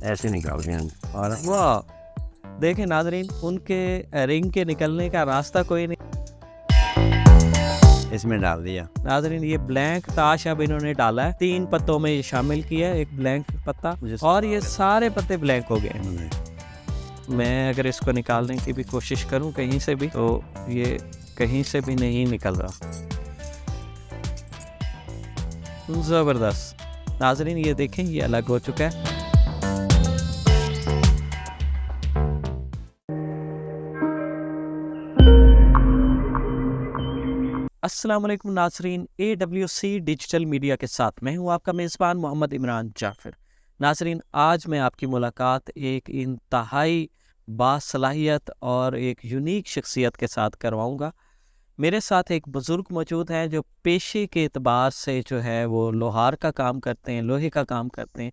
ایسے نکالتے ہیں اور واہ، دیکھیں ناظرین، ان کے رنگ کے نکلنے کا راستہ کوئی نہیں. اس میں ڈال دیا. ناظرین یہ بلینک تاش اب انہوں نے ڈالا ہے، 3 پتوں میں یہ شامل کیا ہے، ایک بلینک پتا، اور یہ سارے پتے بلینک ہو گئے. میں اگر اس کو نکالنے کی بھی کوشش کروں کہیں سے بھی تو یہ کہیں سے بھی نہیں نکل رہا. زبردست. ناظرین یہ دیکھیں یہ الگ ہو چکا ہے. السلام علیکم ناظرین، AWC ڈیجیٹل میڈیا کے ساتھ میں ہوں آپ کا میزبان محمد عمران جعفر. ناظرین آج میں آپ کی ملاقات ایک انتہائی باصلاحیت اور ایک یونیک شخصیت کے ساتھ کرواؤں گا. میرے ساتھ ایک بزرگ موجود ہیں جو پیشے کے اعتبار سے جو ہے وہ لوہار کا کام کرتے ہیں، لوہے کا کام کرتے ہیں،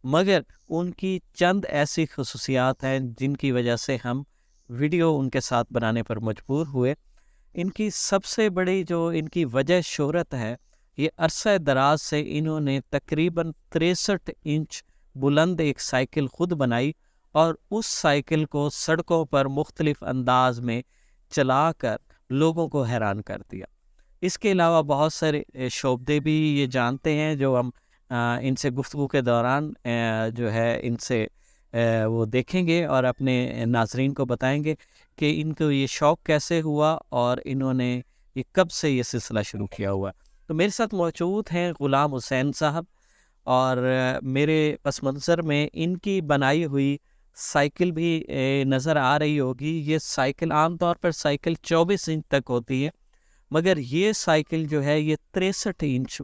مگر ان کی چند ایسی خصوصیات ہیں جن کی وجہ سے ہم ویڈیو ان کے ساتھ بنانے پر مجبور ہوئے. ان کی سب سے بڑی جو ان کی وجہ شہرت ہے، یہ عرصہ دراز سے انہوں نے تقریباً 63 انچ بلند ایک سائیکل خود بنائی اور اس سائیکل کو سڑکوں پر مختلف انداز میں چلا کر لوگوں کو حیران کر دیا. اس کے علاوہ بہت سارے شعبے بھی یہ جانتے ہیں جو ہم ان سے گفتگو کے دوران جو ہے ان سے وہ دیکھیں گے اور اپنے ناظرین کو بتائیں گے کہ ان کو یہ شوق کیسے ہوا اور انہوں نے یہ کب سے یہ سلسلہ شروع کیا ہوا. تو میرے ساتھ موجود ہیں غلام حسین صاحب، اور میرے پس منظر میں ان کی بنائی ہوئی سائیکل بھی نظر آ رہی ہوگی. یہ سائیکل عام طور پر سائیکل 24 انچ تک ہوتی ہے، مگر یہ سائیکل جو ہے یہ 63 انچ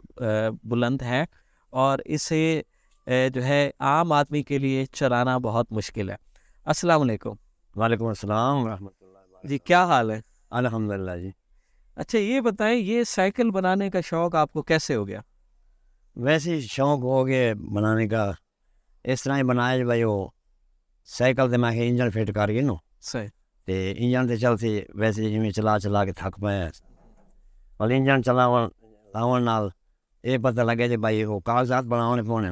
بلند ہے اور اسے جو ہے عام آدمی کے لیے چلانا بہت مشکل ہے. السلام علیکم. وعلیکم السلام ورحمۃ اللہ وبرکاتہ. جی کیا حال ہے؟ الحمدللہ جی. اچھا یہ بتائیں یہ سائیکل بنانے کا شوق آپ کو کیسے ہو گیا؟ ویسے ہی شوق ہو گیا بنانے کا، اس طرح ہی بنایا جی بھائی. وہ سائیکل تے میں انجن فٹ کر کے صحیح. تے انجن تے چلتی ویسے جی چلا چلا کے تھک پایا. اور انجن چلاون نال یہ پتہ لگے جی بھائی وہ کاغذات بنانے پونے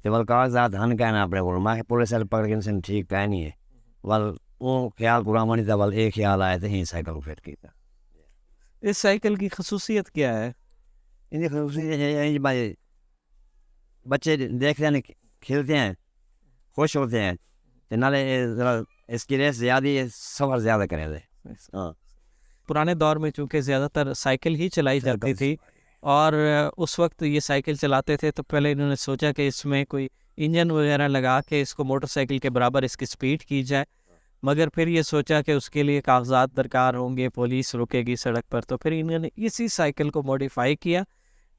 تے ول کاغذات ہن کہنا اپنے کو میں پولیس والے پکڑ کے انسان ٹھیک کہہ نہیں ہے ول وہ خیال پورا منی تھا ول ایک خیال آیا تو ہی سائیکل کو فٹ کیتا. اس سائیکل کی خصوصیت کیا ہے؟ ان کی خصوصیت ہے جی بھائی بچے دیکھتے ہیں کھیلتے ہیں خوش ہوتے ہیں تے نالے ذرا اس کی ریس زیادہ سفر زیادہ کرے دے. ہاں پرانے دور میں چونکہ زیادہ تر سائیکل ہی چلائی جاتی تھی اور اس وقت یہ سائیکل چلاتے تھے تو پہلے انہوں نے سوچا کہ اس میں کوئی انجن وغیرہ لگا کے اس کو موٹر سائیکل کے برابر اس کی سپیڈ کی جائے، مگر پھر یہ سوچا کہ اس کے لیے کاغذات درکار ہوں گے، پولیس روکے گی سڑک پر، تو پھر انہوں نے اسی سائیکل کو موڈیفائی کیا،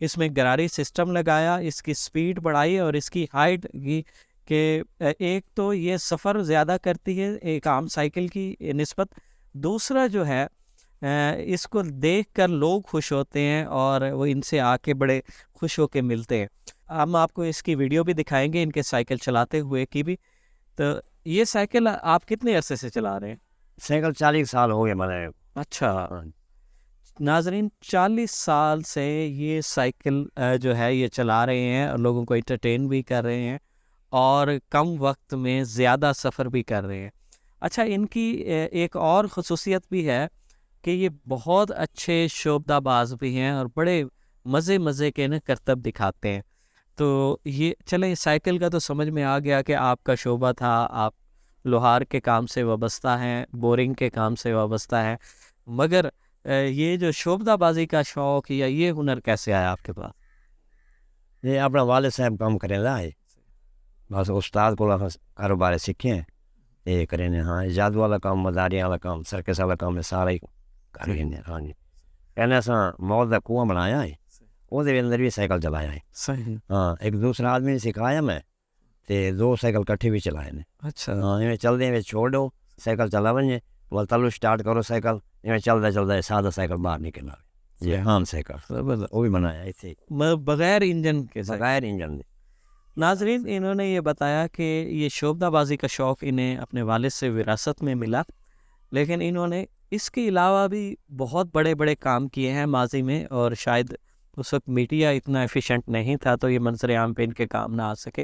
اس میں گراری سسٹم لگایا، اس کی سپیڈ بڑھائی اور اس کی ہائٹ کی کہ ایک تو یہ سفر زیادہ کرتی ہے ایک عام سائیکل کی نسبت، دوسرا جو ہے اس کو دیکھ کر لوگ خوش ہوتے ہیں اور وہ ان سے آ کے بڑے خوش ہو کے ملتے ہیں. ہم آپ کو اس کی ویڈیو بھی دکھائیں گے ان کے سائیکل چلاتے ہوئے کی بھی. تو یہ سائیکل آپ کتنے عرصے سے چلا رہے ہیں؟ سائیکل 40 سال ہو گئے میں. اچھا ناظرین 40 سال سے یہ سائیکل جو ہے یہ چلا رہے ہیں اور لوگوں کو انٹرٹین بھی کر رہے ہیں اور کم وقت میں زیادہ سفر بھی کر رہے ہیں. اچھا ان کی ایک اور خصوصیت بھی ہے کہ یہ بہت اچھے شعبدہ باز بھی ہیں اور بڑے مزے کے کرتب دکھاتے ہیں. تو یہ چلیں سائیکل کا تو سمجھ میں آ گیا کہ آپ کا شعبہ تھا، آپ لوہار کے کام سے وابستہ ہیں، بورنگ کے کام سے وابستہ ہیں، مگر یہ جو شعبدہ بازی کا شوق یا یہ ہنر کیسے آیا آپ کے پاس؟ یہ اپنا والد صاحب کام کریں دا ہے، بس استاد کو کاروبار سیکھے ہیں یہ کریں. ہاں جادو والا کام، مزاریاں والا کام، سرکس والا کام سارا ہی کر رہے ہیں. ہاں جی کہنے اساں موت کا کنواں بنایا ہے، وہ اندر بھی سائیکل چلایا ہے. صحیح. ہاں ایک دوسرا آدمی نے سکھایا میں تے 2 سائیکل کٹھے بھی چلائے نے. اچھا ہاں میں چلتے ہیں چھوڑ دو سائیکل چلا بنے بول تلو سٹارٹ کرو سائیکل میں چلتا سادہ سائیکل باہر نکل آئے. یہ عام سائیکل وہ بھی بنایا ایسے بغیر انجن کے، بغیر انجن دے. ناظرین انہوں نے یہ بتایا کہ یہ شعبدہ بازی کا شوق انہیں اپنے والد سے وراثت میں ملا، لیکن انہوں نے اس کے علاوہ بھی بہت بڑے کام کیے ہیں ماضی میں، اور شاید اس وقت میڈیا اتنا ایفیشینٹ نہیں تھا تو یہ منظر عام پہ ان کے کام نہ آ سکے.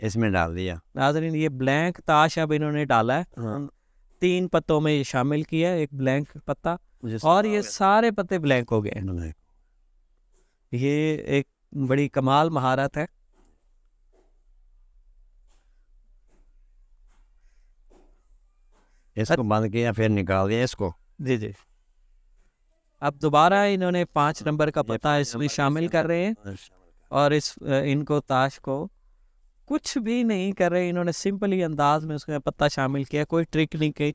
اس میں ڈال دیا. ناظرین یہ بلینک تاش اب انہوں نے ڈالا ہے, ہاں. 3 پتوں میں یہ شامل کیا ہے, ایک بلینک پتا, اور یہ سارے پتے بلینک ہو گئے ہیں. یہ ایک بڑی کمال مہارت ہے. اس کو بند کیا پھر نکال دیا اس کو. جی جی. اب دوبارہ انہوں نے 5 نمبر کا پتا اس میں شامل کر رہے ہیں, اور ان کو تاش کو کچھ بھی نہیں کر رہے, انہوں نے سمپلی انداز میں اس میں پتا شامل کیا, کوئی ٹرک نہیں کی,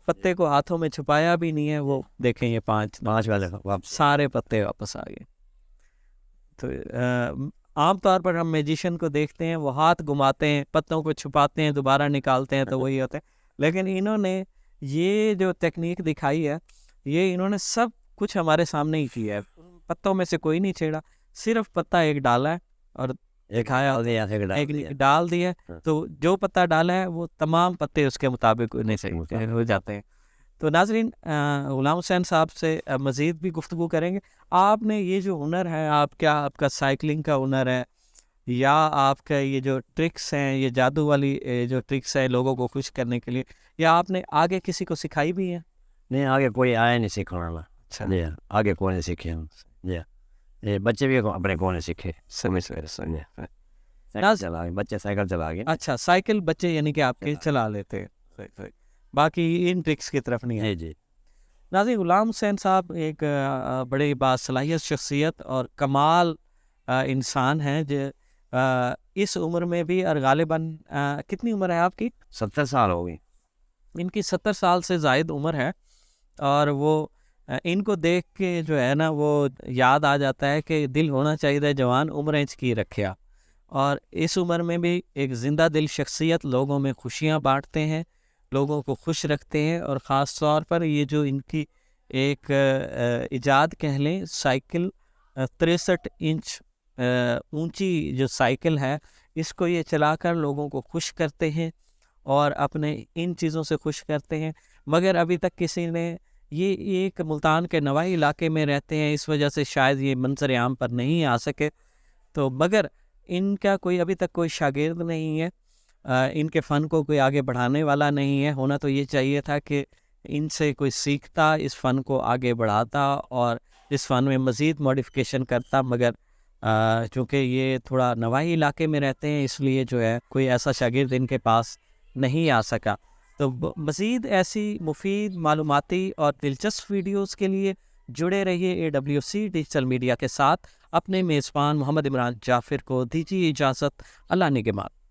پتے کو ہاتھوں میں چھپایا بھی نہیں ہے. وہ دیکھیں یہ 5 والے واپس سارے پتے واپس آ گئے. تو عام طور پر ہم میجیشین کو دیکھتے ہیں, وہ ہاتھ گھماتے ہیں, پتوں کو چھپاتے ہیں, دوبارہ نکالتے ہیں, تو وہی ہوتے ہیں. لیکن انہوں نے یہ جو تکنیک دکھائی ہے, یہ انہوں نے سب کچھ ہمارے سامنے ہی کیا ہے. پتوں میں سے کوئی نہیں چھیڑا, صرف پتا ایک ڈالا ہے اور دکھایا, ایک ڈال دیا. تو جو پتا ڈالا ہے وہ تمام پتے اس کے مطابق ہو جاتے ہیں. تو ناظرین غلام حسین صاحب سے مزید بھی گفتگو کریں گے. آپ نے یہ جو ہنر ہے, آپ کا سائیکلنگ کا ہنر ہے, یا آپ کا یہ جو ٹرکس ہیں, یہ جادو والی جو ٹرکس ہے لوگوں کو خوش کرنے کے لیے, یا آپ نے آگے کسی کو سکھائی بھی ہے؟ نہیں, آگے کوئی آیا نہیں سکھانے والا. جی آگے کون سیکھے ہم. جی یہ بچے بھی اپنے کون سیکھے. بچے سائیکل چلا گئے. اچھا, سائیکل بچے یعنی کہ آپ کے چلا لیتے ہیں, باقی ان ٹرکس کی طرف نہیں ہے. جی. ناظرین غلام حسین صاحب ایک بڑے باصلاحیت شخصیت اور کمال انسان ہیں, جو اس عمر میں بھی, اور غالباً کتنی عمر ہے آپ کی؟ 70 سال ہو گئی. ان کی 70 سال سے زائد عمر ہے, اور وہ ان کو دیکھ کے جو ہے نا وہ یاد آ جاتا ہے کہ دل ہونا چاہیے جوان عمریں کی رکھیا. اور اس عمر میں بھی ایک زندہ دل شخصیت, لوگوں میں خوشیاں بانٹتے ہیں, لوگوں کو خوش رکھتے ہیں. اور خاص طور پر یہ جو ان کی ایک ایجاد کہہ لیں, سائیکل 63 انچ اونچی جو سائیکل ہے, اس کو یہ چلا کر لوگوں کو خوش کرتے ہیں اور اپنے ان چیزوں سے خوش کرتے ہیں. مگر ابھی تک کسی نے, یہ ایک ملتان کے نواحی علاقے میں رہتے ہیں, اس وجہ سے شاید یہ منظر عام پر نہیں آ سکے, تو مگر ان کا کوئی ابھی تک کوئی شاگرد نہیں ہے, ان کے فن کو کوئی آگے بڑھانے والا نہیں ہے. ہونا تو یہ چاہیے تھا کہ ان سے کوئی سیکھتا, اس فن کو آگے بڑھاتا اور اس فن میں مزید موڈیفکیشن کرتا, مگر چونکہ یہ تھوڑا نواحی علاقے میں رہتے ہیں, اس لیے جو ہے کوئی ایسا شاگرد ان کے پاس نہیں آ سکا. تو مزید ایسی مفید معلوماتی اور دلچسپ ویڈیوز کے لیے جڑے رہیے AWC ڈیجیٹل میڈیا کے ساتھ. اپنے میزبان محمد عمران جعفر کو دیجیے اجازت. اللہ نگہبان.